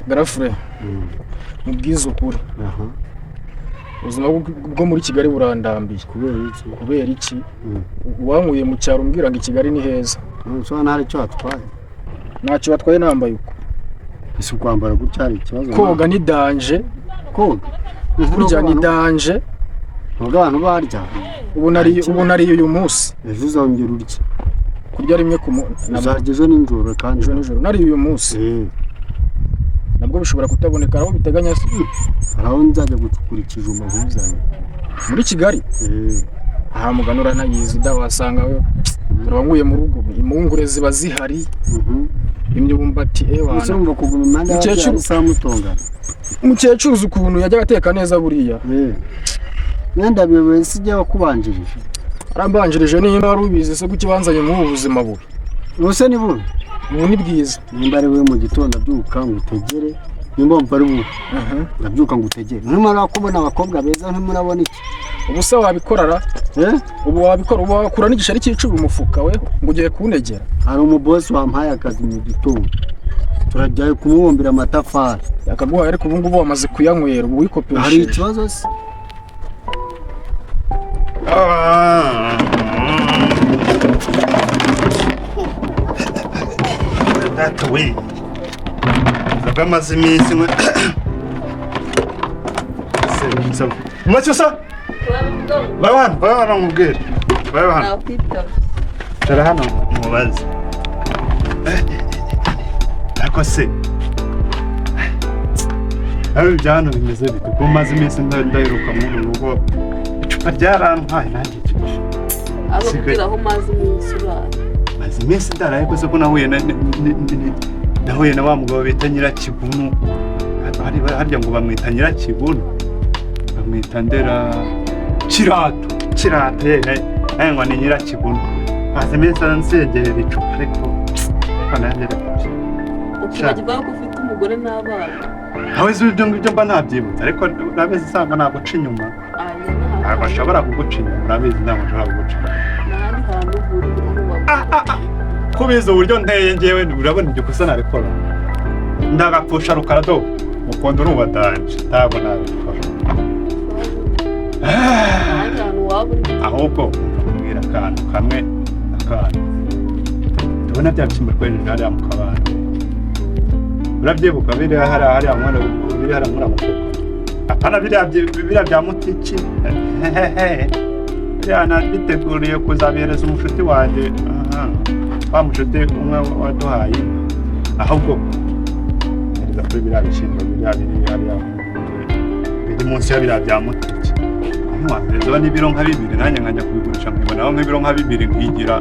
garafure mubwiza ukuri ubuzima bwo muri Kigali burandambiye kubera iki wankuye mu cyaro umbwira ngo i Kigali ni heza nso ntari cyo atwaye ntacyo batwaye nambaye uko isi kwambara gucyari ikibazo koga ni danje burya ni danje nubwo abantu barya ubu nari uyu munsi ejo uzongera urya kurya rimwe ku munsi uzageje n'injoro kandi ejo nijoro nari uyu munsi nabwo bishobora kutaboneka aho biteganya araho nzajya gucukura ikijumba nkuzane muri Kigali aha muganura nayizi wasanga turanguye mu rugo impungure ziba zihari imyumbati ewana urumva kuguma imanda y'abakecuru samutonga umukecuru ukuntu yajya ateka neza buriya nenda biwe sijya wakubanjirije arambanjirije nimba wari ubizi se kukibanzanye mu buzima bubi rose ni bubi ni bwiza nimba ari we mu gitondo abyuka ngo utegere nimba mpari bubi ndabyuka ngo utegere ntimara kubona abakobwa beza ntimurabona iki ubusa wabikorara ubu wabikora ubu wakura n'igishari cy'icuru umufuka we ngo ugiye kunegera hari umubosi wampaye akazi mu gitondo turajyayo kumubumbira amatafari yakaguhaye ariko ubu ngubu wamaze kuyanywera ubu wikopesheje hari ikibazo se That way. Zagamaze iminsi mwe. Se. Mwacho sa? Bawana mubwire. Bawana. Tara hano mubaze. Ako se. Aho byano bimeze bite? Ko maze iminsi ndayiruka mu rugo. Icupa ryarantaye nanjye cyishe. Ababwira aho maze iminsi urara. Maze iminsi ndaraye ko se ko nahuye na wa mugabo bita Nyirakigunu. Harya ngo bamwita Nyirakigunu. Bamwita Ndera Kirato naye ngo ni Nyirakigunu. Maze iminsi nsengera icupa ariko kanandera. Ukibagirwa ko ufite umugore n'abana. Hawe z'ibyo ngibyo mba nabyibutse ariko nabeze sanga naguca inyuma. Ntabwo ashobora kuguca inyuma urabizi ntabwo ashobora kuguca n'ahandi hantu kubiza uburyo nteye ngewe urabona ibyo kosa narikora ndagapfusha rukarado mukondo urumva danje ntabwo nabikora ahubwo mbwira akantu kamwe tubona bya bishyimbo twejeje hariya mu kabande urabyibuka biriya hariya mwana biri hariya muri amufuka apana biriya bya mutiki biriya nabiteguriye kuzabihereza umushuti wanjye wa mushuti umwe waduhaye ahubwo neza kuri biriya bishyimbo biri munsi ya biriya bya mutiki ntiwampereza n'ibiro nka 2 nanjye nkajya kubigurisha nkibonaho nk'ibiro nka 2 nkigira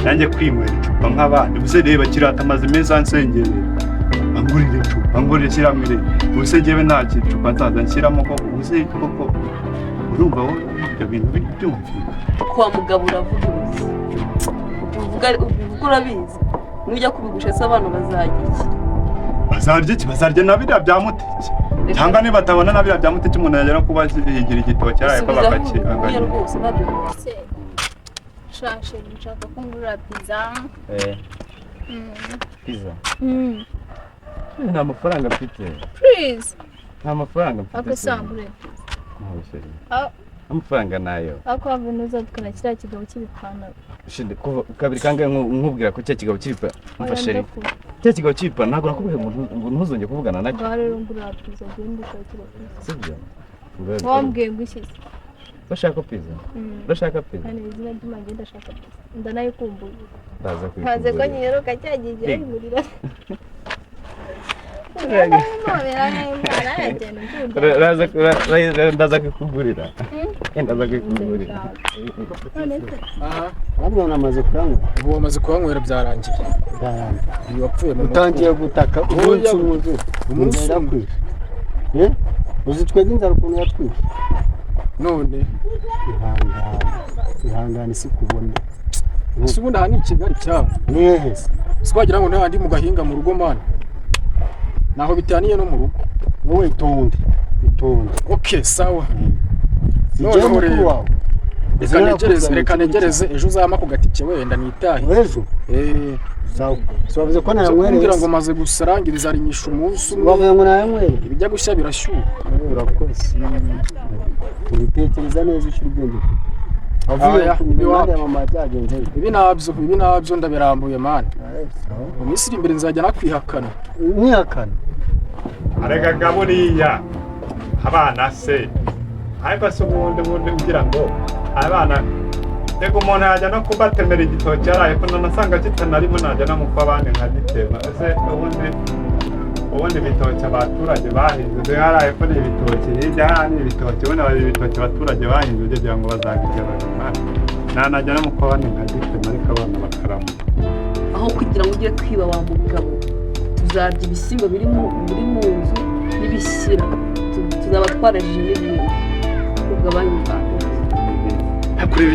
nanjye kwinywera icupa nk'abandi ubuse reba kirata amaze meza nsengerera angurira icupa angurira kiramire ubuse ngewe nta kicupa nzaza nshyiramo ko ubuse koko urumva wowe ibyo bintu byumvikana kwa mugabo uravuga uvuga urabizi nujya kubigusha se abantu bazarya iki bazarya na biriya bya mutiki cyangwa niba batabona na biriya bya mutiki umuntu yagera kuba higira igitoki araye ko bakakira rwose nabyo shashe nshaka kungurira pizza pizza nta mafaranga mfite please nta mafaranga mfite akasambure amafaranga nayo ako avunuza tukana kira kigabo cy'ibipantaro shinde ko kabiri kangahe nkubwira ko cya kigabo cy'ipa mfashe cya kigabo cy'ipa ntabwo nakubwiye ngo ntuzongeye kuvugana nacyo rero ngura pizza genda ukakira sibyo wambwiye ngushize bashaka pizza bashaka pizza kandi izina ry'imana ndashaka pizza ndanayikumbuye ndaza kuyigura haze ko nyiheruka cyagiye ayigurira ndaza kukugurira Ntabwo namaze kuranywa ubu wamaze kuhanywera byarangiye wapfuye mu utangiye gutaka umunsi umwe uzi twebwe inzara ukuntu yatwishe none ihangane si kubona ese ubundi aha ni Kigali cyabo nehese twagira ngo n'ahandi mu gahinga mu rugo mana naho bitaniye no mu rugo wowe itonde okay sawa none mukuru wawe reka negereze ejo uzama ku gatike wenda nitahe ejo sawa bavuze ko nayanywereye kugira ngo maze gusarangiriza arinyisha umunsi umwe bavuze ngo nayanywereye ibijya gushya birashyuha urakoze ubitekereza neza ushyira ubwenge avuye ku mihanda ya mama byagenze ibi nabyo ndabirambuye mani mu minsi iri imbere nzajya nakwihakana mwihakana arega buriya abana se ariko se ubundi ugira ngo abana ego umuntu yajya no kubatemera igitoki yaraye ko nanasanga kitanarimo najya no muko abandi nkagitema ese ubundi ibitoki abaturage bahinze yaraye ko ni ibitoki hirya hari ibitoki ubona bari ibitoki abaturage bahinze kugira ngo bazabigerageza nanajya no muko abandi nkagitema ariko abana bakarama aho kugira ngo ujye kwiba wa mugabo tuzarya ibishyimbo biri mu nzu n'ibishyira tuzaba twarajije n'ibindi kugabanya hakureba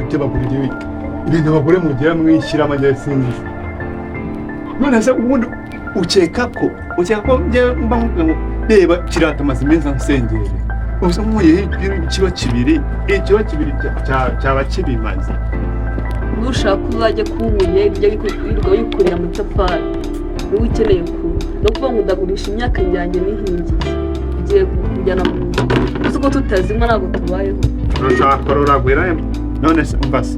by'abagore ibintu abagore mugira mwishyira amajyari sinzi none se ubundi ukeka ko mba nkubwira ngo reba kirata amazi meza nsengere ubusa nk'uye ikiro kibiri cyaba kibimaze nushaka uzajya kuwuye ibyo wirirwa wikurira amatafari niwe ukeneye kuba no kuba ngo ndagurisha imyaka njyanjye n'ihingiye ugiye kujyana mu nzu gusa uko tutazima ntabwo tubayeho urashaka ruragwira none se umva se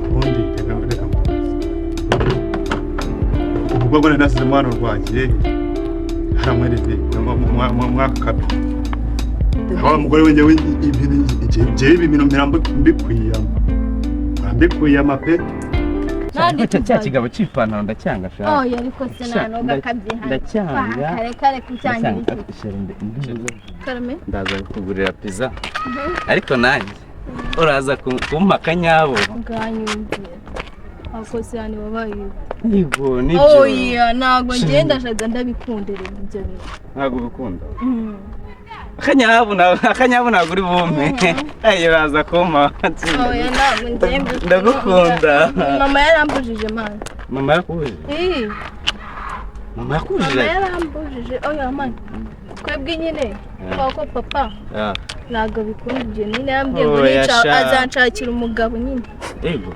ubundi reka ubwo ngo nasize umwana urwagiye haramwereze mwakabi aho umugore we njyewe ibintu mbikuyama pe cya kigabo cy'ipantaro ndacyanga shaka ariko se nanoga kabyihana ndacyanga kare kucyangira iki ndaza kugurira pizza ariko nanjye uraza kumpa akanyabo nganyumvira ako se yani wabaye yego nibyo ntago ngenda shaga ndabikundira ibyo bintu ntago bikunda akanyabu ntabwo uri bume ayo baza kumpa ndagukunda mama yarambujije mani mama yakubujije mama yakubujije yarambujije mani twebwe nyine ko papa ntabwo bikunda ibyo nyine yambwiye ngo azanshakira umugabo nyine yego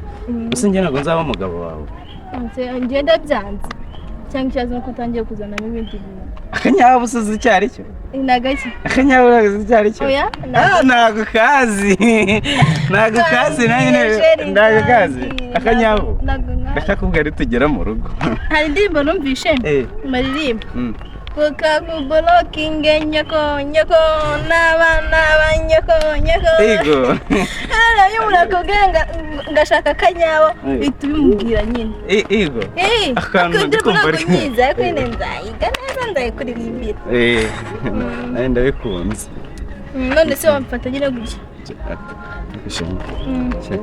gusa njye ntabwo nzaba umugabo wawe ngenda byanze cyangwa ikibazo nuko utangiye kuzanamo ibindi bintu akanyabu usize icyo ari cyo inagaki akanyabu usize icyo ari cyo ntabwo kazi ntabwo kazi akanyabu ndashaka kubwira ari tugera mu rugo hari indirimbo numvishe maririmba kukakubolokinge nyoko n'abana banyoko yego iyo umuntu akubwira ngashaka akanyabu uhita ubimubwira nyine yego akantu ndikumva ari myiza ariko nyine nzayiga neza ndayikuririmbira nawe ndabikunze none se wamfata nyine gutya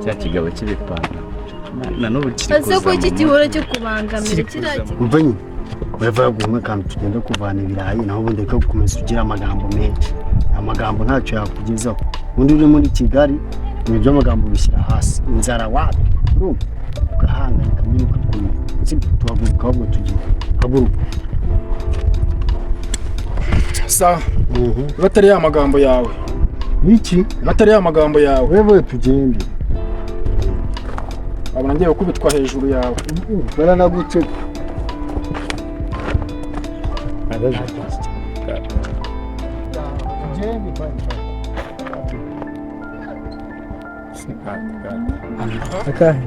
cya kigabo cy'ibipantaro na n'ubu kiri kuzamo ese ko iki gihora cyo kubangamira kiriya umva nyine urava guhumwe kandi tugenda kuvana ibirayi naho ubundi ko gukomeza ugira amagambo menshi amagambo ntacyo yakugezaho ubundi uri muri Kigali ni byo amagambo bishyira hasi inzara wapi ugahangayika nyine ukakumva tuhaguruka ahubwo tugiye haguruka sawa batari ya magambo yawe iki batari ya magambo yawe wewe tugende abona ngiye gukubitwa hejuru yawe baranaguceka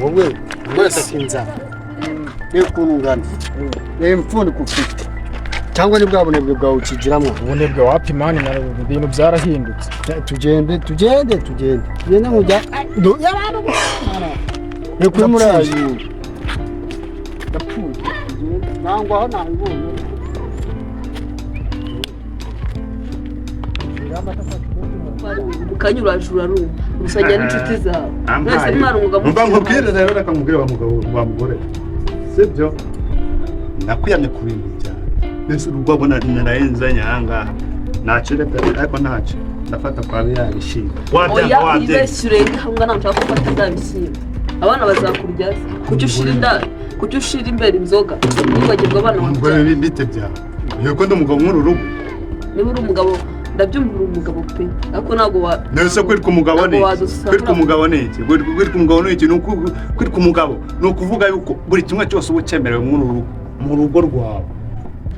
wowe wese inzara reba ukuntu ungana reba impfundiko ufite cyangwa ni bwa bunebwe bwawe ukigiramo ubunebwe wapi mani na ibintu byarahindutse tugende mujya reka uri muri ayo nangwa aho nabibonye ukanyura urarumva usajya n'inshuti zawe mwese mwari umugabo mba nkubwire rero reka nkubwire wa mugabo wa mugore sibyo nakuyamye ku bintu cyane mbese urwabona narayenze nyangaha ntacyo ariko ntacyo ndafata kwa yabishyimba oya wibeshyure hamwe ntabwo nshaka gufata ndabishyimba abana bazakurya kuki ushira imbere inzoga nibagirwa abana umugore bite byawe yego ndi umugabo nk'uru rugo niba uri umugabo ndabyumvira umugabo pe ariko ntabwo wa nese kwitwa umugabo ni kwitwa umugabo ni iki kwitwa umugabo ni iki kwitwa umugabo ni ukuvuga yuko buri kimwe cyose uba ukemerewe mu rugo rwawe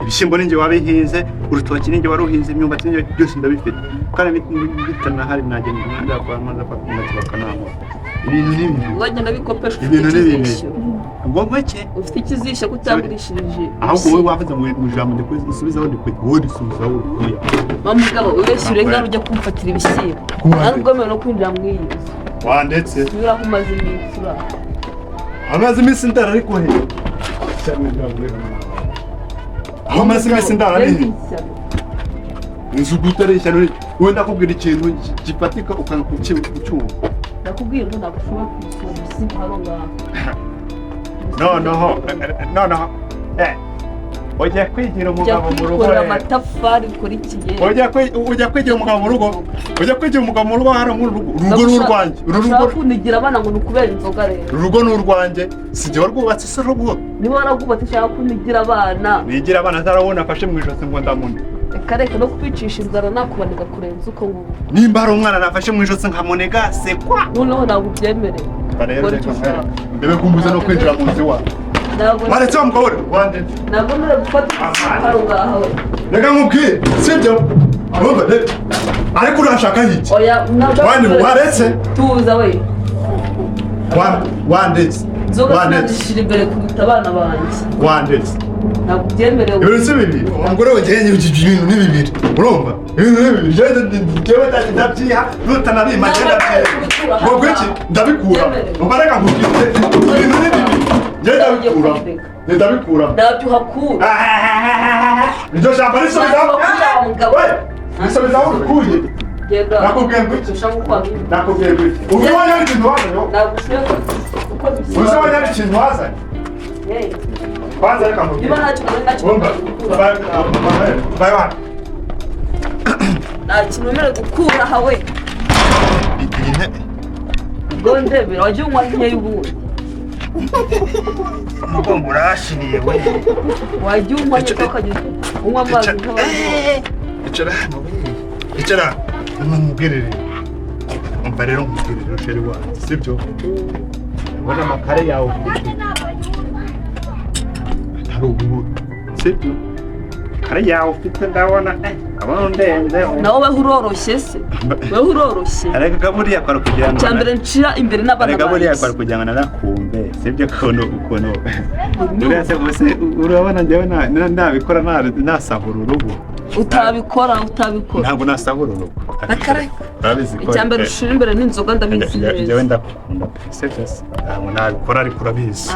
ibishyimbo ninjye wabihinze urutoki ninjye waruhinze imyumbati ninjye byose ndabifite kandi bitanahari nagenda umwanda kwa maza bakanama ibintu n'ibintu wagenda bikopesha ibintu n'ibintu ngombwa ki ufite ikizisha kutangurishirije ahubwo wowe wavuze mu ijambo ndikusubizaho ndikusubizaho mugabo wese urengana ujya kumfatira ibishyimbo ari ubwemeye no kwinjira mu iyi wandetse tubira ko umaze iminsi uraho amaze iminsi ndara ariko he aho amaze iminsi ndara ni inzu gutareshya wenda kubwira ikintu gifatika ukanga kucyumva nakubwira ngo nagushobora kubisura ibishyimbo hano ngaho noneho ujya kwigira umugabo mu rugo amatafari ukurikiye ujya kwigira umugabo mu rugo hano mu rugo n'urwanjye ushobora kunigira abana ngo ni ukubera inzoga rero urugo n'urwanjye sijye warwubatse se rugo niba wararwubatse ushaka kunigira abana nigira abana atarabona afashe mu ijosi ngo ndamune reka no kwicisha inzara nakubanega kurenza uko ngubu nimba hari umwana nafashe mu ijosi nkamunega sekwa noneho ntabwo ubyemereye mbebe kumbuza no kwinjira mu nzu iwawe waretse wa mugabo we wandetse ntabwo nure gufata hano ngaho we reka nkubwire sibyo ariko urashaka iki waretse tuza we wandetse inzoga sinazishyira imbere kuruta abana banjye wandetse ntabwo ubyemerewe ibintu si bibiri umugore we njyewe ibintu ni bibiri urumva ibintu ni bibiri njyewe ndabyiha nutanabima ndabyiha ngo iki ndabikura umva reka nkubwire ibintu ni bibiri ndabikura ntabyo uhakura iryo jambo risubizaho risubizaho urikuye nakubwiye ngo iki nakubwiye ngo iki uzi wanyari ikintu wazanye uzi wanyari ikintu wazanye kwanza reka nkubwire nta kintu wemerewe gukura aha we iyi ntebe ubwo ndebera wajya unywa nke y'ubundi umugongo urahashiriye we wajya unywa nke ukageza unywa amazi nk'abandi icara nkubwirire umva rero nkubwirire usheri wanjye sibyo ubona amakare yawe atari ubu sibyo kare yawe ufite ndabona abona ndenze nawe weho uroroshye se weho uroroshye areka buriya kwari kugira ngo cyambere ncira imbere n'abana areka buriya kwari kugira ngo narakumve sibyo ukuntu uretse bose urabona njyewe nabikora nasahura urugo utabikora ntabwo nasahura urugo urabizi ko icyambere ushira imbere n'inzoga ndabizi neza njyewe ndakunda sibyo ntabwo nabikora ariko urabizi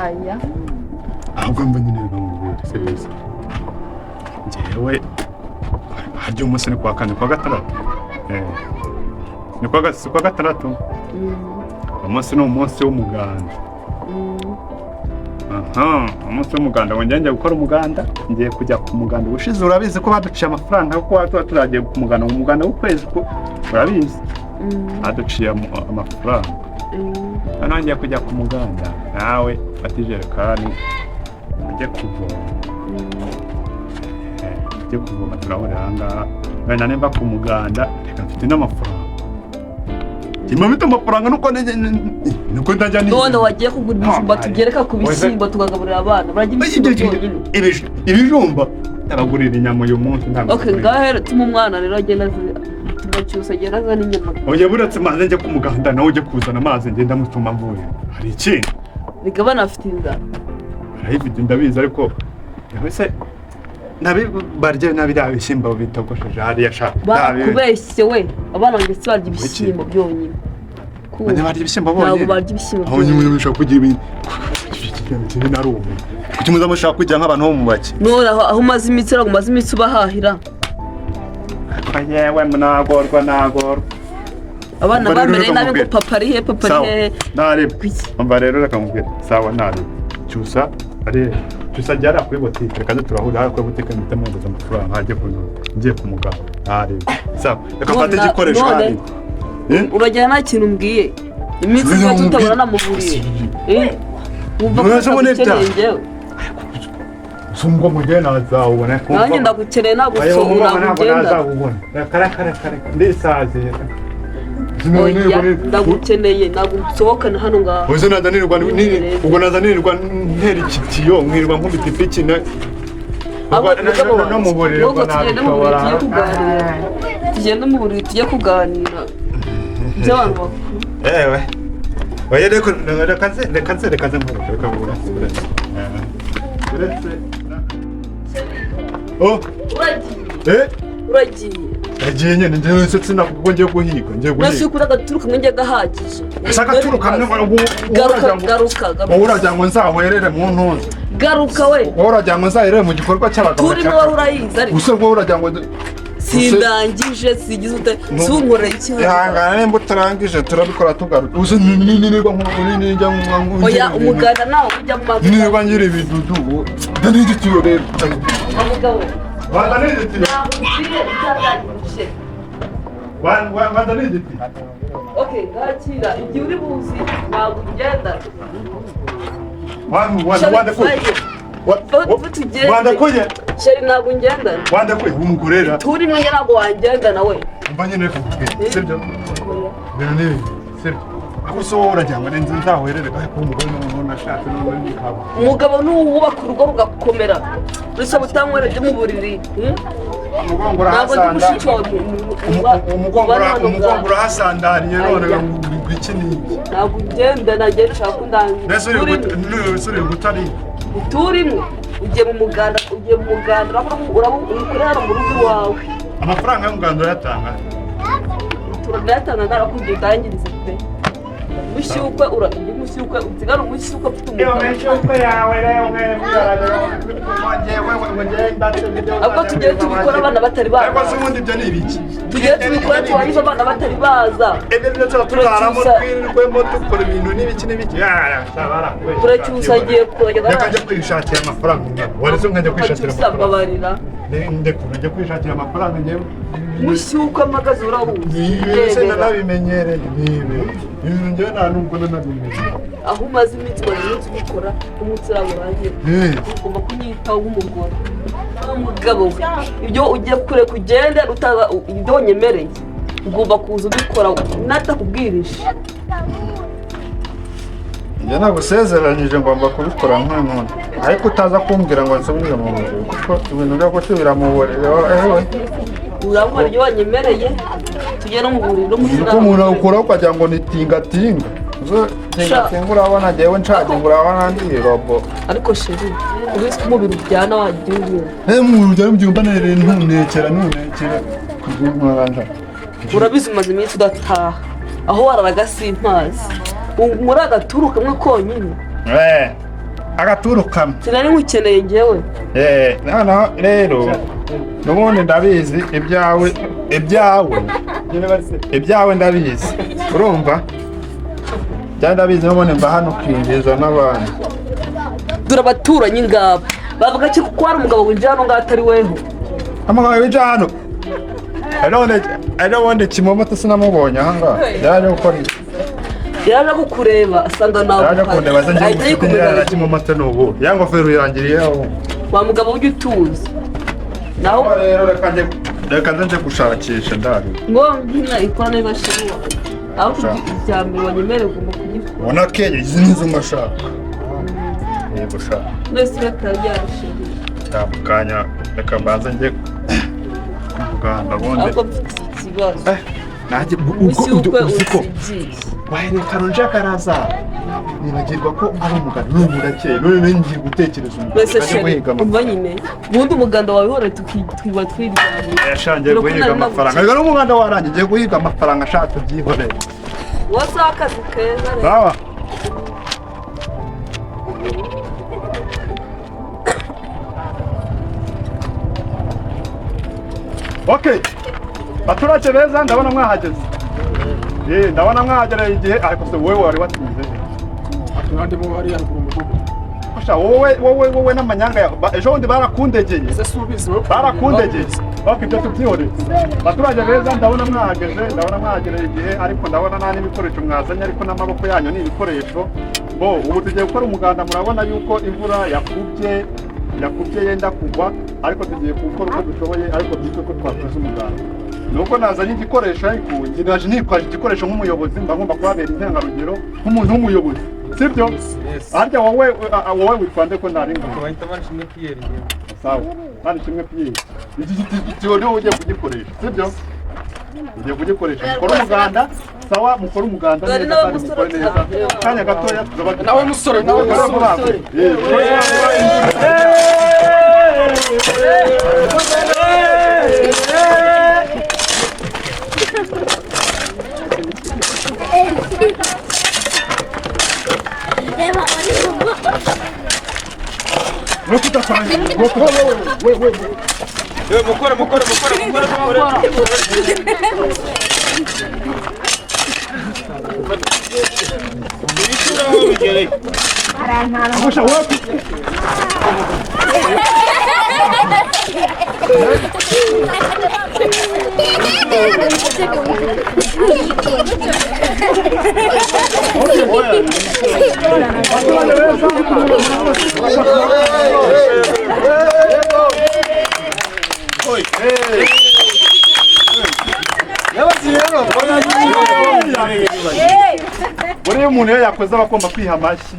ahubwo mba nyine bamubwira sibyo njyewe harya umunsi ni kuwa kane kuwa gatandatu ni kuwa gatandatu umunsi ni umunsi w'umuganda umunsi w'umuganda wongera njya gukora umuganda ngiye kujya ku muganda ubushize urabizi ko baduciye amafaranga kuko tuba turagiye ku muganda w'ukwezi urabizi baduciye amafaranga noneho ngiye kujya ku muganda nawe fata ijerekani ujye kuvoma turahurira ahangaha wenda nimba ku muganda reka mfite n'amafaranga mfite amafaranga nuko ndajya none wagiye kugura ibijumba tugereka ku bishyimbo tukagaburira abana barajya ibishyimbo byonyine ibijumba ndabagurira inyama uyu munsi ngaho tuma umwana rero agenda tugacyusa agenda azana inyama oya buretse maze njye ku muganda nawe ujye kuzana amazi ngenda mutuma mvuye hari ikindi reka abana bafite inzara barayifite ndabizi ariko se barya nabiriya bishyimbo bitogosheje hariya shaka bakubeshye we abana banjye si barya ibishyimbo byonyine barya ibishyimbo bonyine ntabwo barya ibishyimbo aho nyine mushaka kugira ibintu kinini ari ubu kuki muza mushaka kugira nk'abantu bo mu bake none aho umaze iminsi ntabwo umaze iminsi ubahahira yewe nagorwa abana bambereye nabi ngo papa ari he nareba umva rero reka mubwire sawa nareba cyusa ari tusajyara kuri botike reka turahurira kuri botike ndamwongeza amafaranga hajye ngiye ku mugabo nareba sawa reka mfate igikoresho hano urajya nta kintu umbwiye iminsi yo tutabona namuburiye wumva ko ukeneye njyewe Sungo mugena azawubona. Nanjye ndagukeneye nagusura ugenda. Kare. Ndisazi. Ndagukeneye nagusohokana hano ngaho. Uze nazanirwa ubwo nazanirwa ntera ikitiyo nkirwa nkubita ipiki na no muborero bana. Tugenda mu buriri tujye kuganira. By'abantu bakuru. Ewe. Oya reka nze nkubura. Oh. Uragiye. Yagiye nyene njyewe se sinakubwo ngiye guhiga. Nasi kuri agaturuka mwenge gahagije. Saka turuka mwe garuka. Urajya ngo nzahwerere mu ntuza. Garuka we. Urajya ngo nzahwerere mu gikorwa cy'abagabo. Turimo wowe urayiza ariko. Use ngo urajya ngo sindangije sigize ute sunkoreye ikibazo. Ihangana nimba utarangije turabikora tugaruka. Use niba nk'uri njya mu oya umuganda nawe ujya mu mazi. Niba ngira ibidudu. Ndandi cyo rero. Umugabo. Wandaneze ati. Wandaneze ati. Okay, gakira igihe uri buzi ntabwo ugenda. Wanda kuye. Sheri ntabwo ngenda. Wanda kuye umugorera. Turi mwe ntabwo wangenda nawe. Umva nyine kuvuga. Sibyo. Bene sibyo. Ako so urajya ngo nenze nzahwerere ko umugore n'umuntu nashatse n'undi kabo. Umugabo n'uwubaka urugo rugakomera. Rusa butanywera byo mu buriri. Umugongo urahasandariye none iki niki. Ntabwo ugenda nagiye nshaka kundangira. Nese gutari. Turimwe ugiye mu muganda urabukorera mu rugo wawe. Amafaranga y'umuganda yatanga. Turayatanga narakubwiye utangirize pe. Mushyukwe mushyukwe utigara umushyukwe ufite umugabo. Mushyukwe yawe rero Abo tugiye tubikora abana batari baza. Ariko se ubundi ibyo ni ibiki? Tugiye tubikora tubanyiza abana batari baza. Ebyo cyo turaramo twirwemo dukora ibintu n'ibiki. Sabara. Turacyusagiye kurajya Reka njye kwishakira amafaranga. Warese nkajya kwishakira amafaranga. Ndekujya kwishakira amafaranga ngewe. Mushyukwe amagazi urabuzi. Yese nabimenyereye nibe. Njye nta nubwo nabimenyereye. Aho umaze iminsi ubikora umutsira burangiye. Ugomba kunyitaho nk'umugore. Umugabo ibyo ugiye kure kugenda utaza ibyo wanyemereye. Ugomba kuza ubikora natakubwirisha. Njye nagusezeranyije ngomba kubikora nk'umuntu. Ariko utaza kumbwira ngo nsubire mu buriri kuko ibintu byo gusubira mu buriri ewe. Urabona ibyo wanyemereye tujye no mu buriri no musira. Umuntu ukora ukagira ngo ni tingatinga. Tingatinga urabona jewe nshaje ngurabona ndi robo. Ariko sheri ubise kumubiri byana wagiye. Mu byaro byumba nere ntunekera. Urabizi umaze iminsi udataha. Aho wararaga simpazi. Muri agaturu kamwe konyine. Agaturu kamwe. Sinari ngukeneye ngewe. Noneho rero nubundi ndabizi ibyawe ndabizi. Urumva? Ndabizi nubone mba hano kwinjiza n'abandi. Dura abaturanyi ngabo. Bavuga ki ko ari umugabo winjira hano ngatari weho. Amagabo winjira hano. I don't want Kimomo sinamubonye aha ngaha. Yaje gukora iki? Yaje gukureba asanga nawe. Yaje kundeba se ngiye kugira Kimomo n'ubu. Ya ngofero yangiriyeho. Wa mugabo ujye utuzi. Naho rero reka nje gushakisha ndari. Ngo nkina ikora neza shiri. Aho kubyambere wanyemere ugomba kugikora. Ubona Kenya izi nizo ngashaka. Yego shaka. Nese rekaryashiri. Tamukanya reka mbanze nje kuganda bonde. Ako mfite ikibazo. Naje uko wahene karonja karaza. Nibagirwa ko ari umuganda n'umurakeye none ngiye gutekereza umuganda. Umva nyine. Bundi umuganda wawe hore twiba twirya. Yashangiye guhiga amafaranga. Rero umuganda warangiye guhiga amafaranga ashaka byihoreye. Wasaka zikeza. Sawa. Okay. Baturache beza ndabona mwahageze. Ndabona mwahagereye igihe ariko se wowe wari watinze. Aturande mu hari haruguru mu rugo. Fasha wowe n'amanyanga ejo ndi barakundegeye. Ese subize wowe. Barakundegeye. Okay, byo tubyihore. Baturaje beza ndabona mwahagereye igihe ariko ndabona nta n'ibikoresho mwazanye ariko n'amaboko yanyu ni ibikoresho. Ubu tugiye gukora umuganda murabona yuko imvura yakubye yakubye yenda kugwa ariko tugiye gukora uko dushoboye ariko byitwa ko twakoze umuganda nuko nazanye igikoresho ariko njye naje nitwaje igikoresho nk'umuyobozi mba ngomba kubabera intangarugero nk'umuntu w'umuyobozi sibyo harya wowe witwande ko ntari ngo bahita barishimye Pierre sawa kandi kimwe Pierre iki niho ugiye kugikoresha sibyo ugiye kugikoresha mukora umuganda sawa mukora umuganda neza kandi mukore neza kanya gatoya nawe musore nawe musore mukora buriya umuntu iyo yakoze aba agomba kwiha amashyi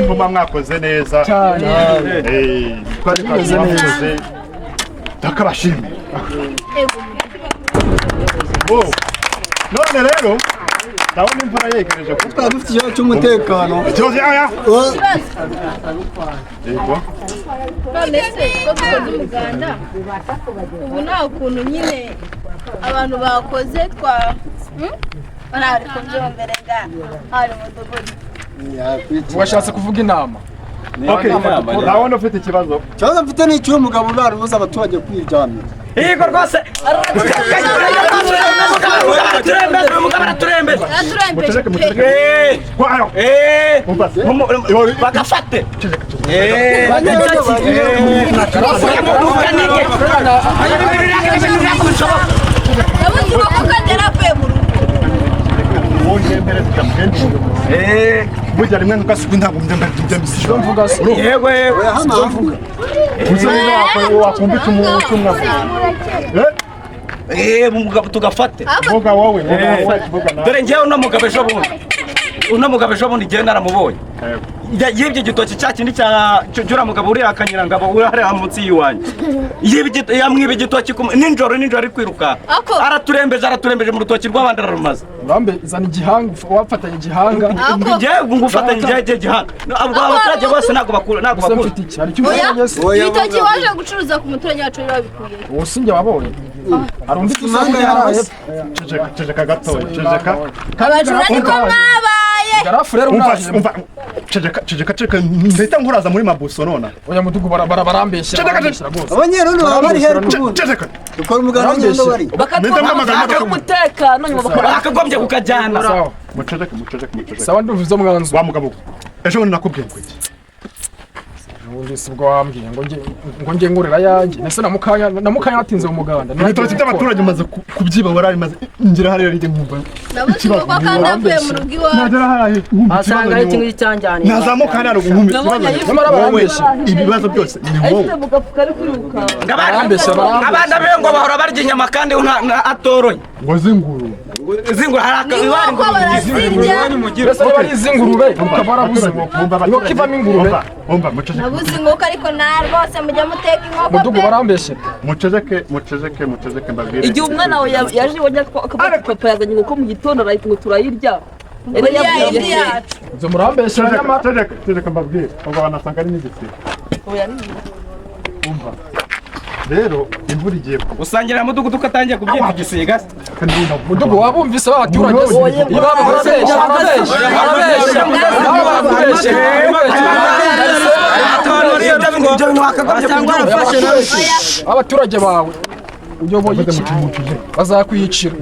kuba mwakoze neza twari twakoze neza takabashimira none rero ndabona imvura yegereje kuko twari dufite ikibazo cy'umutekano ikibazo yaya none se ko dukoze umuganda ubu nta kuntu nyine abantu bakoze ariko byomberega hari umudugudu washatse kuvuga inama ndabona ufite ikibazo mfite n'icyuho umugabo urarubuza abaturage kwiryamira yego rwose bagafate burya rimwe ntugasuke ntabwo njya mvuga se yego wakumva icyumwa umugabo tugafate vuga wowe dore njyewe uno mugabo ejo bundi njyewe naramubonye yibye igitoki cya kindi cy'uriya mugabo uriya akanyirangabo uri hariya munsi y'iwanjye yamwiba igitoki nijoro ari kwiruka araturembeje mu rutoki rw'abandi ararumaze zana igihanga wafatanye igihanga njyewe ngufatanye igihanga abaturage bose ntabwo bakura ibitoki waje gucuruza ku muturage wacu babikuye uwo sinjye wabonye hari undi dusanga yaraye ceceka gatoya ceceka abajura niko mwabaye garafu rero umva ceceka ndahita nkuraza muri mabuso nona oya mudugu barambeshya rwose abanyerondo baba bari hera kubundi ceceka dukora umuganda w'ingendo bari bakatwaka umutekano nyuma bakagombye kukajyana muceceka sawa ndumva izo mwanzo wa mugabo ejo bundi nakubwiye ngo iki ubundi si bwo wambwiye ngo nge ngurira yanjye nese namukanya watinze mu muganda ibitoki by'abaturage maze kubyiba warabimaze ngira hariya rije nkumva nabuze ko kandi avuye mu rugo iwawe nagera hariya asanga ari ikintu cyanjyanye nazamuka hariya nkumva nyamara barambeshya ibibazo byose ni wowe abana be ngo bahora barya inyama kandi atoroye ngo zinguru hari ko barasirya mbese niba ari iz'ingurube ukaba warabuze ngo kivamo ingurube nabuze inkoko ariko nta rwose mujya muteka inkoko mudugu barambeshya mucezeke mbabwire igihe umwana wawe yaje wajya akavuga papa yazanye inkoko mu gitondo arahita ngo turayirya indi yacu izo murambeshya nyamara ceceka mbabwire ubwo banasanga ari n'igisiga umva rero imvura igiye kugwa usangira mudugudu ko atangiye kubyita igisiga mudugu wabumvise b'abaturage abaturage bawe uyoboye iki bazakwiyicira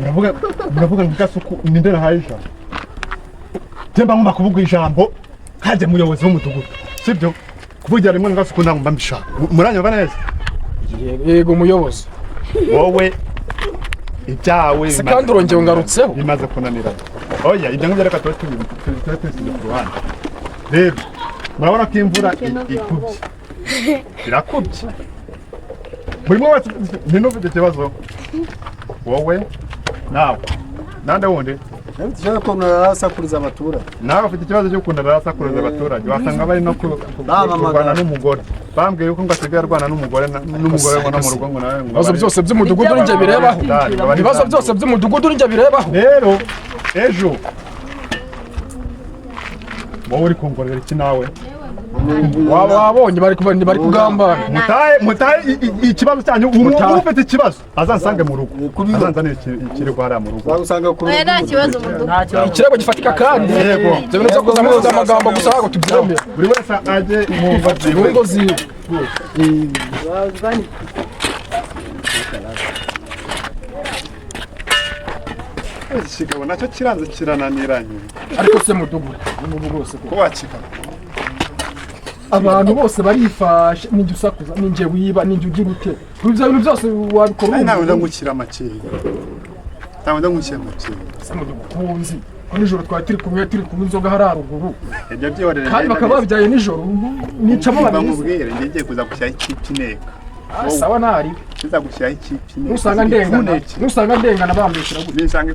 uravuga ngo gasuku nindera haisha temba ngomba kuvuga ijambo haje muyobozi w'umudugudu sibyo kuvugira rimwe ngasuku ndangomba mbisha muranyumva neza yego muyobozi wowe ibyawe kandi urongeye ungarutseho bimaze kunanirana oya ibyo ngibyo reka tuba tubisize ku ruhande rero murabona ko imvura ikubye birakubye buri umwe wese ufite ikibazo wowe nawe nande wundi Nshaka ko narasakuriza abaturage. nawe ufite ikibazo cyo kunda narasakuriza abaturage wasanga bari no kurwana n'umugore bambwiye yuko ngo asigaye arwana n'umugore ngo no mu rugo ngo nawe Ibibazo byose by'umudugudu n'injye birebaho. Ibibazo byose by'umudugudu n'injye birebaho. rero ejo wowe uri kongorera iki nawe Wabonye bari kugambana. mutahe ikibazo cyanyu ufite ikibazo azansange mu rugo azanzanire ikirego hariya mu rugo nta kibazo mu rugo Ikirego gifatika kandi yego ibyo bintu byo kuzamuza amagambo gusa ngo tubyemere. buri wese ajye mu Ngo ziwe. kigabo nacyo kiranze kirananiranye Ariko se mudugudu n'ubu bose ko wakika abantu bose barifashe ninjye usakuza ninjye wiba ninjye ugira ute ibyo bintu byose wabikora ntawe ndamukira amakenga ntawe ndamukira amakenga se mudukunzi nijoro twari turi kumwe inzoga hari haruguru ibyo byorere kandi bakaba babyaye nijoro nicamo babiri bamubwire ngiye kuza gushyira ikineka sawa ntari kiza gushyira ikineka nusanga ndengana bambishira gute nisange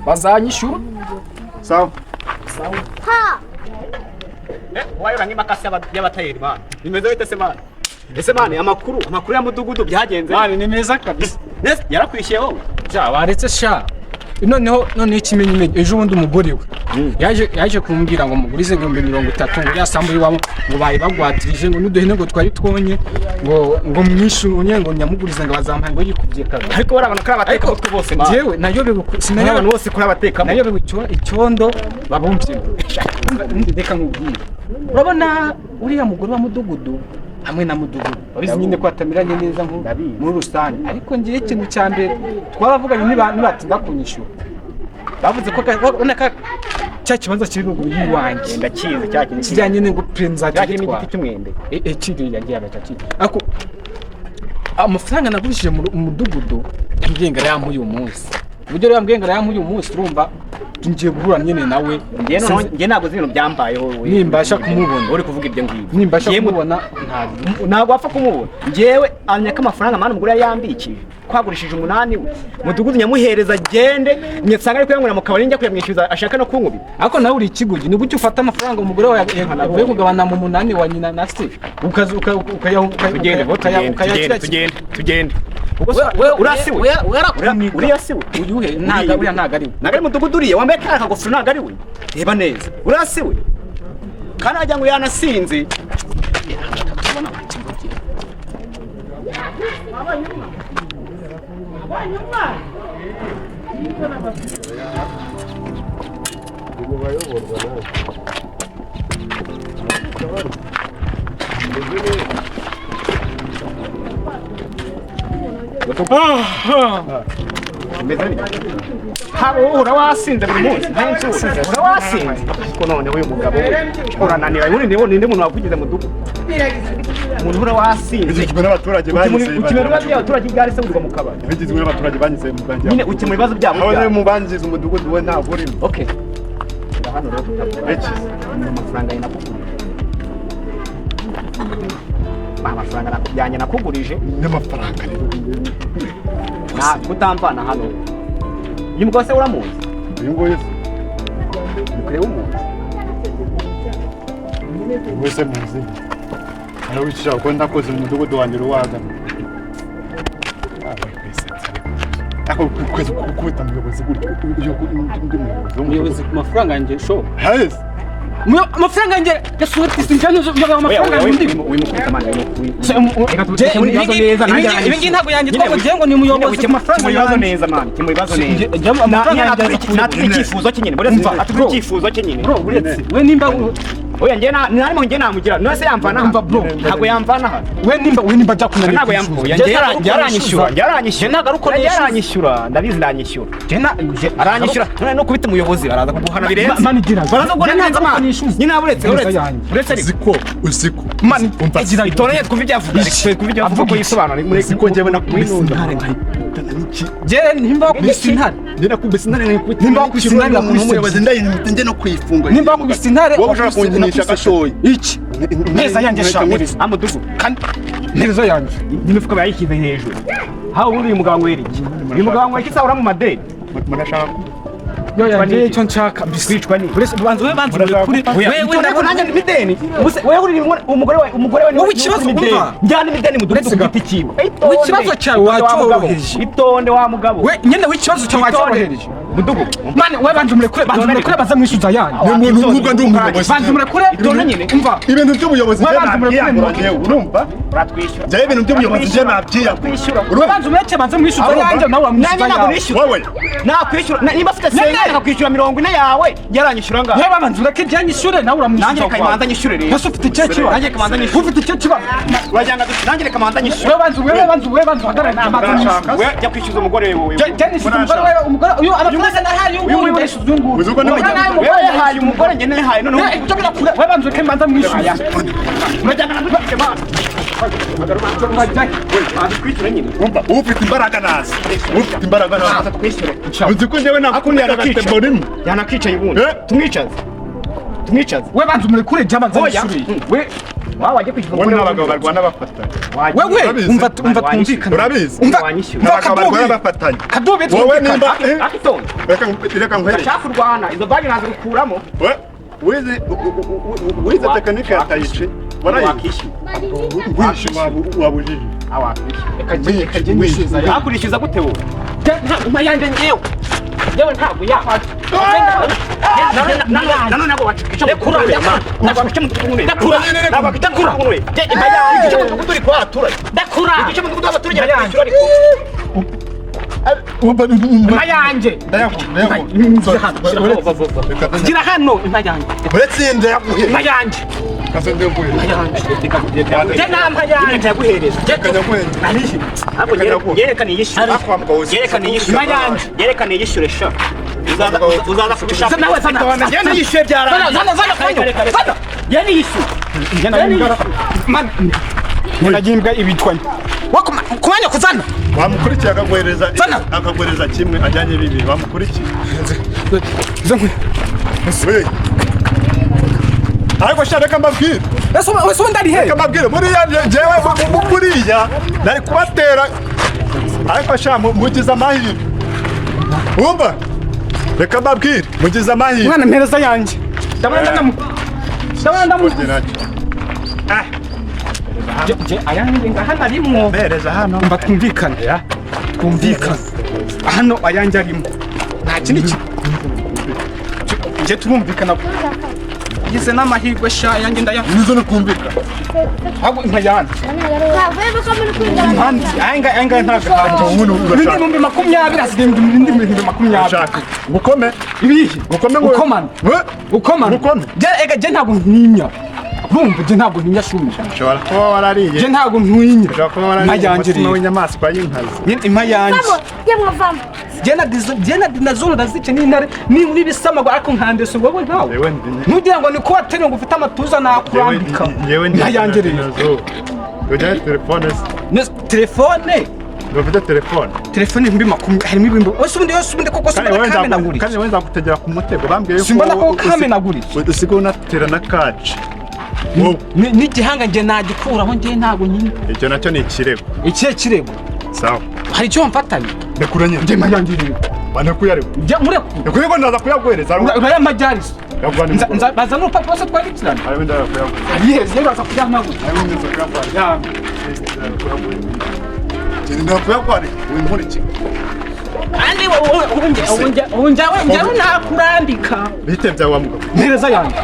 bazanyishura sawa wayora nk'imakasi y'abatayeri bana bimeze bite se mani ese mani amakuru ya mudugudu byagenze mani ni meza kabisa yarakwishyuye wowe waretse sha noneho ikimenyimenyi ejo bundi umugore we yaje kumbwira ngo mugurize 30,000 ngo yasambuye iwabo ngo bayi bagwatirije ngo nuduhene ngo twari twonye ngo mwishunye ngo nyamugurize ngo bazampaye ngo yikubye kabiri ariko barabona ko abateka mutwe bose mani jewe nayo sinanya abantu bose kuri abateka nayo icyondo babumvye ndeka nkubwira urabona uriya mugore wa mudugudu hamwe na mudugudu babizi nyine ko atamiranye neza muri rusange ariko ngiye ikintu cya mbere twaravuganye nibatinda kunyishura bavuze ko ubona cya kibanza kiri ruguru y'iwanjye ndakizi cya kintu kijyanye n'ingo prenza cyakiri igiti cy'umwembe kiri yagiye agacaki ariko amafaranga nagurishije mu mudugudu yambwiye yamuye uyu munsi uburyo rero yambwiye yamuye uyu munsi urumva ngiye guhura nyine nawe ngiye ntabwo zino byambayeho wowe nimbasha kumubona uri kuvuga ibyo ngibyo nimbasha kumubona ntabwo wapfa kumubona ngewe anyaka amafaranga mani umugore yambikije kwagurishije 8 we mudugudu nyamuhereza agende nyetsanga ari kuyangura mu kabari njya kuyamwishyuza ashaka no kunkubita ariko nawe uri ikigugi ni gutyo ufata amafaranga umugore wawe yavuye kugabana mu 8 wa nyina na se tugende urasiwe urasiwe uyuhe ntago ari mudugudu uriye wambaye kaka kagofero ntago ari we reba neza urasiwe kandi ajya ngo yanasinze Ura wasinze buri munsi ura wasinze ko none uyu mugabo urananira ninde muntu wakugize mu dugu umuntu ura wasinze ikimwe n'abaturage banyise ukimwe n'abaturage bwari se urwa mu kabari bigizwe n'abaturage banyise mu bwanjye nyine ukimwe ibibazo byabo aho mu bangize umudugudu we ntabwo urimo okay hano rero amafaranga y'inakugurije amafaranga nakujyanye nakugurije n'amafaranga rero na kutamvana hano uyu mugabo se uramuzi uyu nguyu kureba umuntu wese muzi nawe wicisha ko ndakoze mu mudugudu wanjye ruwagana ako kwezi kubita umuyobozi gutyo umuyobozi ku mafaranga yanjye sho yes amafaranga yanjye yasuhutse sinjye amafaranga yanjye wimukubita mani ibi ngibi ntabwo yanjye twavugiye ngo ni umuyobozi ku mafaranga ibibazo neza mani ibibazo neza naturi icyifuzo cye nyine aturi icyifuzo cye nyine we nimba oya narimo ngiye namugira nose yamvana umva bro ntabwo yamvana hano we nimba jya kunanira ntabwo yamvuye yaranyishyura ntabwo ari uko yaranyishyura ndabizi ndanyishyura aranyishyura none no kubita umuyobozi baraza kuguhana birenze baraza kuguhana neza mani nyine uretse uziko mani itoneye twumva ibyavuga ko yisobanura muri uziko njyewe nakubise Tana niki? Je nimba wakubise intare. Ndina kubise intare nkikubita. Nimba wakubise intare nakubise ndaye nje no kwifunga. Nimba wakubise intare. Wowe ushaka kunyinisha gashoyi. Iki? Neza yanjye shamiriza. Amudugu. Neza yanjye. N'imifuka bayishyize hejuru. Hawo uri umugabo weriki. Uyu mugabo wiki saura mu madeni. Murashaka yo yanjye icyo nshaka biswicwa ni. Banza kuri. Wewe ndako nanjye mideni. Wewe uri umugore we. Wowe ikibazo umva. Njyana imideni mudugu giti kiwe. Ikibazo cyawe wacyohereje. Itonde wa mugabo. We nyene w'ikibazo cyawe wacyohereje. Mudugu. Mane we banza murekure baza mwishuza yanyu. ni umuntu uvuga ndi umuyobozi. Banza murekure itonde nyene. Umva. Ibintu by'ubuyobozi urumva? Uratwishyura. Je ibintu by'ubuyobozi je nabyiya. Banza umureke banza mwishuza yanjye nawe wamwishuza. Wowe. Nakwishyura niba afite senge nakwishyura 40 yawe yaranyishyura ngaho. Yewe banza ureke byanyishure nawe uramwishuza. Nanjye kamanza nyishyure rero. Ese ufite icyo kibazo? Nanjye kamanza nyishyure. Ufite icyo kibazo? Wajyanga nanjye kamanza nyishyure. Wewe banza hagarara kamanza nyishyure. We jya kwishyuza umugore wewe. Jeni umugore uyu amafaranga nahaye uyu yishyuza uyu. Uzuko ni wewe yahaye umugore njye nahaye none wewe banza ureke banza mwishyure. Urajyanga nabikike ma. Umva ufite imbaraga nazi. Ufite imbaraga nazi. Uzi ko njyewe nakundi yarakiteborimu. Yanakicaye ubundi. Tumwicaze. We banza umurekure jya banza mwishyure. We wawe wajye kwishyura Wowe n'abagabo barwana bafatanya. Wewe umva twumvikana. Urabizi? Umva N'abagabo barwana bafatanya. Kadobe Wowe nimba Akitonde. reka nkwereke. Ndashaka kurwana izo bagi nazo gukuramo. Wize tekinike ya tayici. Wakishyura. Wabujije. Awakishyura. Reka nishyuza yanjye. Akurishyuza gute wowe? Mayanje ngewe. Yewe ntabwo yafata. Nano nako wachikicho. Lekura. Nako wachikicho. Lekura. Nako wachikicho. Imayanje cyo muturi kwa tura. Lekura. Cyo muturi kwa tura kwishyura ariko. Mayanje. Gira hano imayanje. Uretsinde yaguhe. Imayanje. Kasende yaguhe. Jena mayanje yaguhereza. Yerekana yishyura. Yerekana yishyura. Mayanje. Yerekana yishyura sha. Uzaza kugushaka. Sana. Yene yishyura byara. Sana. Yene yishyura. Man. Munagimbwa ibitwanye. Kumanya kuzana. Wamukurikiye akagwereza kimwe ajyanye bibiri wamukurikiye. Ariko shaka mbabwira. Ese ndari he? Mbabwira buriya jewe buriya nari kubatera. Ariko sha mugize amahirwe. Umva. Reka mbabwira mugize amahirwe. Mwana mpereza yanjye. Ndabona ndamu. Ayanjye ngahana rimwo. Mpereza hano. Mba twumvikana. Twumvikana. Hano ayanjye arimo. Nta kindi kintu. Nje turumvikana. Gize n'amahirwe sha yanjye ndaya. Nizo no kumvikana. Ahubwo impayana. Anga ntaga hanje umuntu urashaka. Ndi 20 asigaye ndi 20. Urashaka. Gukome? Ibihe. Gukome ngo. Ukomana. Ukomana. Gukome. Je ntabwo ntinya. Bumva je ntabwo ntinya shumi. Ushobora kuba warariye. Je ntabwo ntinya. Ushobora kuba warariye. Umutima w'inyamaswa y'inkazi. Impayanje. Jena dinazuru ndazice n'intare n'ibisama ariko nkandese wowe ntawe. Nugira ngo niko watene ngo ufite amatuza nakurambika. Yewe ntayanje rero. Ujya telefone. Telefone? Ufite telefone. Telefone 20 harimo ibintu. Usubundi koko simbona kamenaguri. Kandi wenza gutegera ku mutego bambwiye ko simbona ko kamenaguri. Usigo unatera na kaci. Ni gihanga nge nagikuraho nge ntago nyine. Icyo nacyo ni ikirego. Ikihe kirego? Sawa. Hari icyo mfatanye? Ndakuranye. Nge mayangirire. Bana kuyarego. Nge mureko. Yakuyego ndaza kuyagwereza. Uraya majari. Nza baza no papa wose twaritirana. Ayo ndara kuyagwereza. Yes, yego baza kuyamagu. Ayo ngizo kuyagwereza. Ya. Nda kuyagwereza. Wimuriki. Kandi unjawe nakurandika. Bitebya wa mugabo. Ntereza yanjye.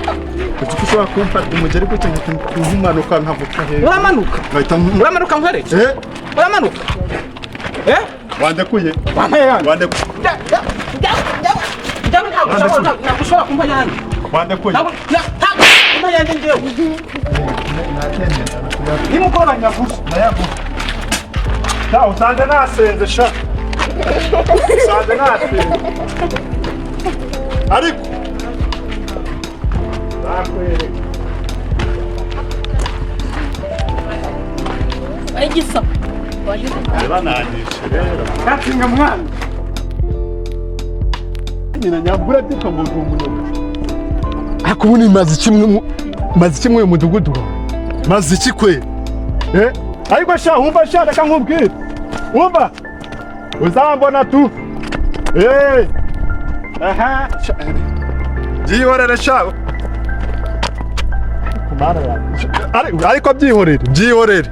Kuki ushobora kumfata umugeri gutyo nkumanuka nkavuka hejuru. Uramanuka nkore? Uramanuka? Wandekuye. Wampaye yanjye. Wandekuye. Nakushobora kumpa yanjye. Wandekuye. Kumpa yanjye ngewe. Nimukora nyavuze. Nayavuze. Tawo usanze nasenze sha. Usanze nasenze. Ariko Igisa. Bananishe rero. Gatinga mwana. Nyina nyabura dipfa ngo umuntu. Akubuni mazi kimwe mu mudugudu. Mazi iki kwe? Ariko sha umva sha reka nkubwire. Umva. Uzambona tu. Aha. Jihorere sha. Kumara ya. Ariko byihorere.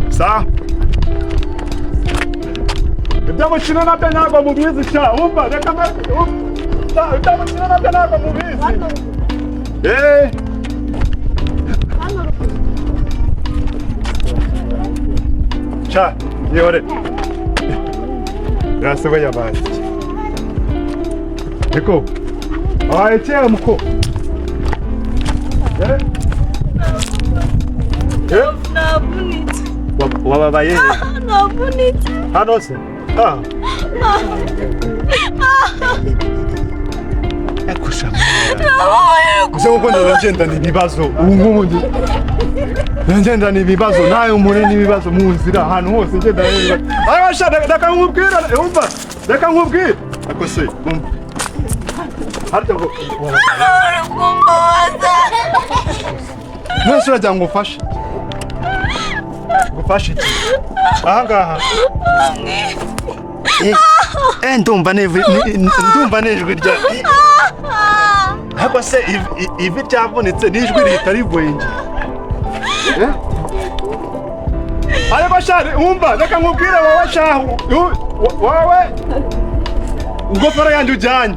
Sa. Ndamukina nabyo ntabwo mubizi sha. Umva reka ndamukina nabyo ntabwo mubizi. Cha, yore. Rasiwe yabaye. Eko. Ayetera muko. Navunitse. Wababaye. Navunitse. Hano se. Eko shama. Uze gukunda bagendana ibibazo. Ubu ngendana ibibazo nawe umure n'ibibazo mu nzira ahantu hose ngenda rero. Ayo shaka reka nkubwira umva. Reka nkubwira. Ako se umva. Harya ngo Mwese urajya ngo ufashe. Gufashe iki? Aha ngaha. Ndumva nejwe rya. Hako se ivi ryavunitse n'ijwi rihita rivwenje. Ariko shari umva reka nkubwire wowe shahu. Wowe ingofero yanjye ujyanye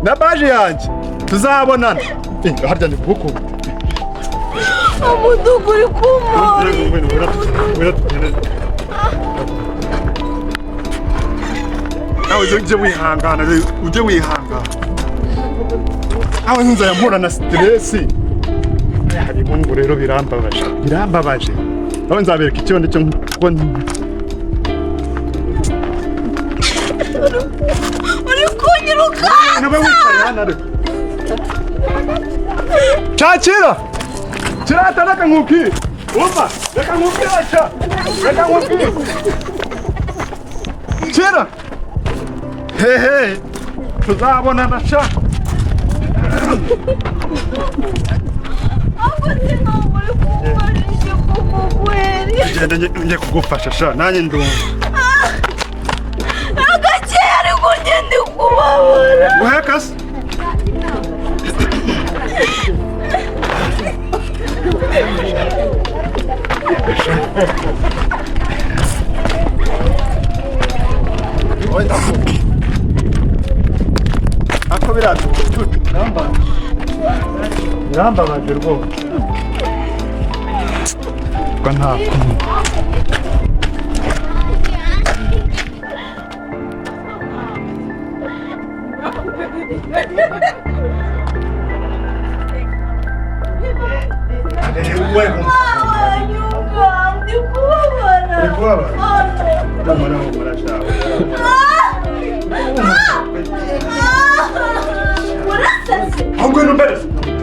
na baje yanjye tuzabonana. Harya ndi kugukuba. Umudugu uri kumuri. Nawe ujye wihangana, ujye wihangana. Aho nza yamura na stress. Hari mungu rero birambabaje. Aho nzabereka icyo ndicyo kuko Uri kunyiruka. Nawe wicaye hano ariko. Chakira. Kirata reka nkubwire. Umva, reka nkubwire cha. Reka nkubwire. Kira. Hehe. Tuzabona na cha. Njye kugufasha sha nanjye ndumva. Agakera ngo ngende kubabara. Uhekase. Ako biratu cucu birambabaje rwose. Ko nta kumwe.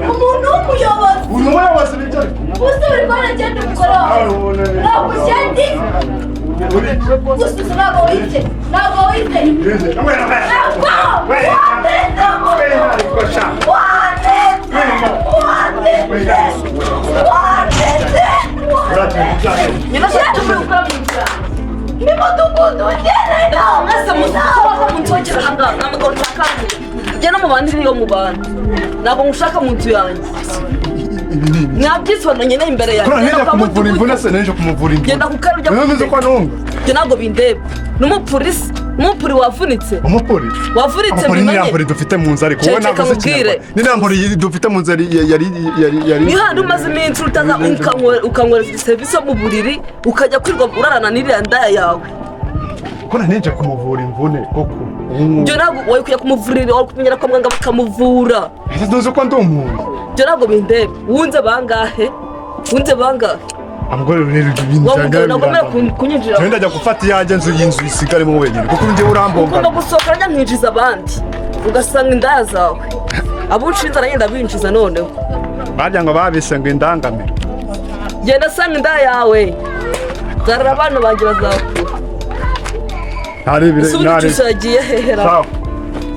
Umuntu w'umuyobozi. Umuyobozi bitari. Gusa uri kubona cyane ukora. Ntabwo cyandi. Gusa ntabwo wize. Ntabwo wize. Jana mu bandi yo mu bandi nabo ngushaka mu nzu yanjye nabyisona nyine imbere yanjye Nenda kumuvura imvune se neje kumuvura imvune. Genda kukarujya Neze ko nunga. Jye ntabwo bindeba n'umupolisi wavunitse Umupolisi wavunitse bimenye yapuri dufite mu nzari kuko navuze kintu ni nampuri dufite mu nzari yari ni handi umaze iminsi utaza ukanywera serivisi yo mu buriri ukajya kwirwa urarana n'iriya ndaya yawe ko neje kumuvura imvune koko. Jye ntabwo wayikuye kumuvurira wakumenyera kwa muganga bakamuvura ese ntuzi ko ndi umuntu. Jye ntabwo bindeba wunze bangahe amugore rero ibintu nagomera kunyinjira je ndajya gufata iyanjye nzu y'inzu isigaremo wenyine kuko njye urambomba ugomba gusohoka njya nkinjiza abandi ugasanga indaya zawe abo unshinze aragenda binjiza noneho barya ngo babise ngo indangamiro genda sanga indaya yawe Zarara abana banjye bazakura. Ntarebire Ese ubucucu yagiye hehera. Sawa.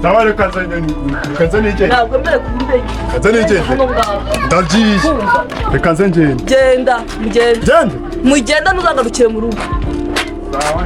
Sawa reka nze nigende. Ntabwo mbere kumbege. Nze nigende. Ndagiye. Reka nze ngende. Genda, mugende. Gende. Mugenda ntuzagarukire mu rugo. Sawa.